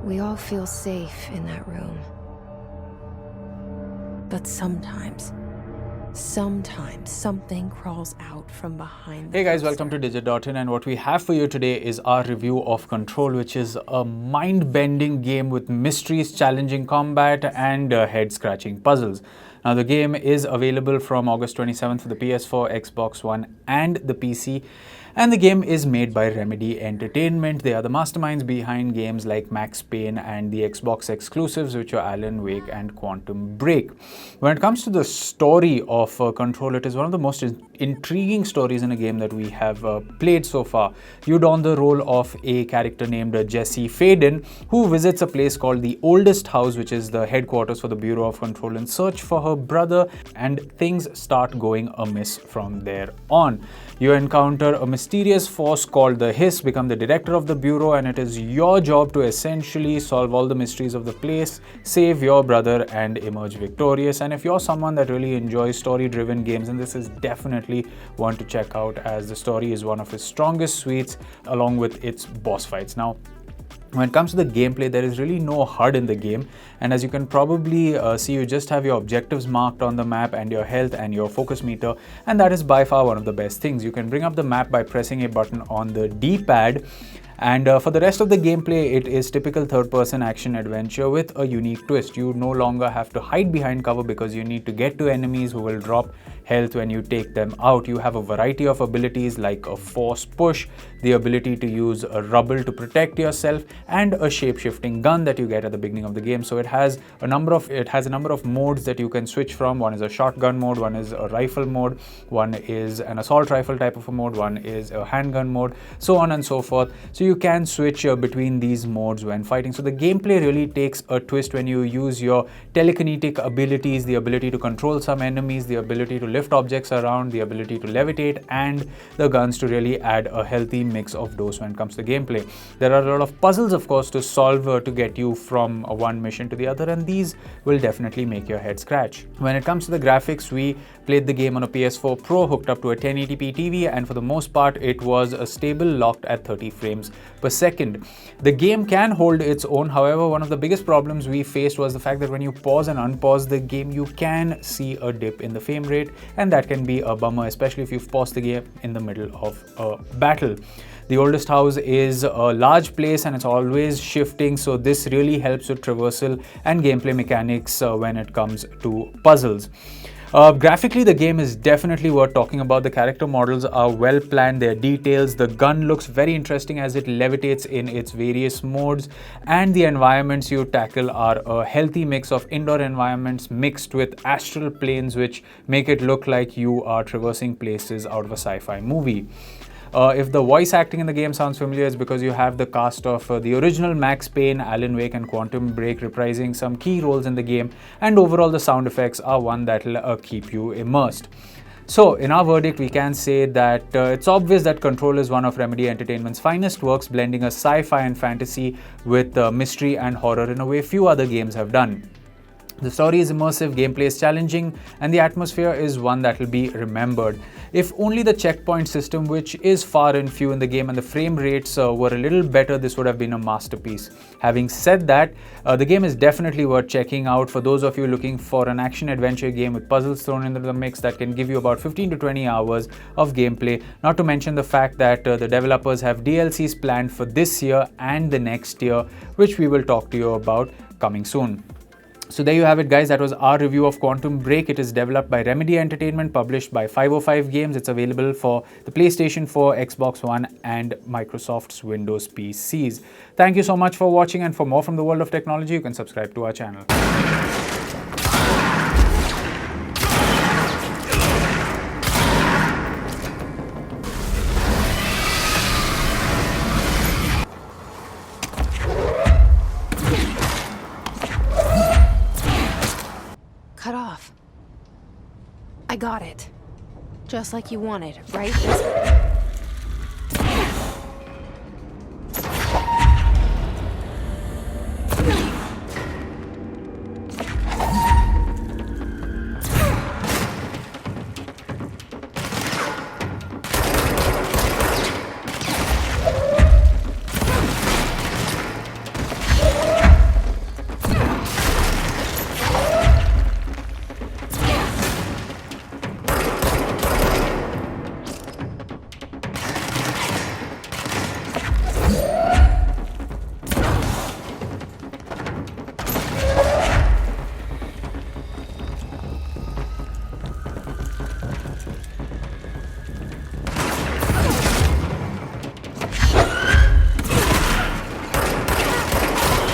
We all feel safe in that room. But sometimes something crawls out from behind the Hey guys, poster. welcome to Digit.in, and what we have for you today is our review of Control, which is a mind-bending game with mysteries, challenging combat, and head-scratching puzzles. Now, the game is available from August 27th for the PS4, Xbox One, and the PC. And the game is made by Remedy Entertainment. They are the masterminds behind games like Max Payne and the Xbox exclusives, which are Alan Wake and Quantum Break. When it comes to the story of Control, it is one of the most intriguing stories in a game that we have played so far. You don the role of a character named Jesse Faden, who visits a place called the Oldest House, which is the headquarters for the Bureau of Control, in search for her brother, and things start going amiss from there on. You encounter a mysterious force called the Hiss, become the director of the Bureau, and it is your job to essentially solve all the mysteries of the place, save your brother, and emerge victorious. And if you're someone that really enjoys story-driven games, then this is definitely one to check out, as the story is one of its strongest suites, along with its boss fights. Now, when it comes to the gameplay, there is really no HUD in the game, and as you can probably see, you just have your objectives marked on the map and your health and your focus meter, and that is by far one of the best things. You can bring up the map by pressing a button on the D-pad. And for the rest of the gameplay, it is typical third-person action adventure with a unique twist. You no longer have to hide behind cover because you need to get to enemies who will drop health when you take them out. You have a variety of abilities like a force push, the ability to use a rubble to protect yourself, and a shape-shifting gun that you get at the beginning of the game. So it has a number of modes that you can switch from. One is a shotgun mode, one is a rifle mode, one is an assault rifle type of a mode, one is a handgun mode, so on and so forth. So you can switch between these modes when fighting. So the gameplay really takes a twist when you use your telekinetic abilities, the ability to control some enemies, the ability to lift objects around, the ability to levitate, and the guns to really add a healthy mix of those when it comes to gameplay. There are a lot of puzzles, of course, to solve to get you from one mission to the other, and these will definitely make your head scratch. When it comes to the graphics, we played the game on a PS4 Pro hooked up to a 1080p TV, and for the most part, it was a stable locked at 30 frames per second. The game can hold its own. However, one of the biggest problems we faced was the fact that when you pause and unpause the game, you can see a dip in the frame rate, and that can be a bummer, especially if you've paused the game in the middle of a battle. The Oldest House is a large place and it's always shifting, so this really helps with traversal and gameplay mechanics when it comes to puzzles. Graphically, the game is definitely worth talking about. The character models are well planned, their details, the gun looks very interesting as it levitates in its various modes, and the environments you tackle are a healthy mix of indoor environments mixed with astral planes, which make it look like you are traversing places out of a sci-fi movie. If the voice acting in the game sounds familiar, it's because you have the cast of the original Max Payne, Alan Wake, and Quantum Break reprising some key roles in the game, and overall the sound effects are one that'll keep you immersed. So, in our verdict, we can say that it's obvious that Control is one of Remedy Entertainment's finest works, blending a sci-fi and fantasy with mystery and horror in a way few other games have done. The story is immersive, gameplay is challenging, and the atmosphere is one that will be remembered. If only the checkpoint system, which is far and few in the game, and the frame rates were a little better, this would have been a masterpiece. Having said that, the game is definitely worth checking out for those of you looking for an action-adventure game with puzzles thrown into the mix that can give you about 15 to 20 hours of gameplay, not to mention the fact that the developers have DLCs planned for this year and the next year, which we will talk to you about coming soon. So there you have it, guys. That was our review of Quantum Break. It is developed by Remedy Entertainment, published by 505 Games. It's available for the PlayStation 4, Xbox One, and Microsoft's Windows PCs. Thank you so much for watching, and for more from the world of technology, you can subscribe to our channel. Cut off. I got it. Just like you wanted, right?